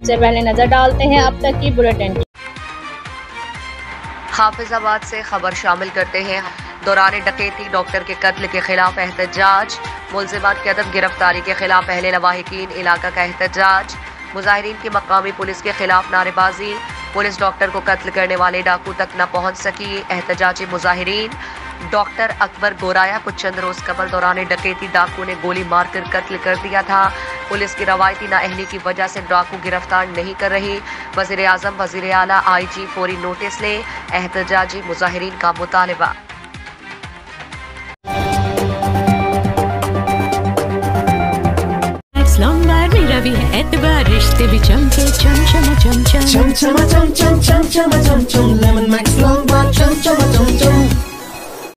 सबसे पहले नजर डालते हैं अब तक की बुलेटिन। हाफिजाबाद से खबर शामिल करते हैं। दौरान डकैती डॉक्टर के कत्ल के खिलाफ एहतजाज, मुलजिमात की अदम गिरफ्तारी के खिलाफ अहले लवाहिकीन इलाका का एहतजाज, मुजाहिरीन की मकामी पुलिस के खिलाफ नारेबाजी, पुलिस डॉक्टर को कत्ल करने वाले डाकू तक न पहुंच सकी, एहतजाजी मुजाहिरीन। डॉक्टर अकबर गोराया को चंद रोज कबल दौरान डकैती डाकू ने गोली मारकर कत्ल कर दिया था। पुलिस की रवायती नाअहली की वजह से डाकू गिरफ्तार नहीं कर रही। वजीर आजम, वजीर आला, IG फौरी नोटिस ले, एहतजाजी मुजाहिरीन का मुतालबा। रवि है एतबार, रिश्ते भी चमके चम चम चम चम चम चम चम चम चम चम चम चम लेमन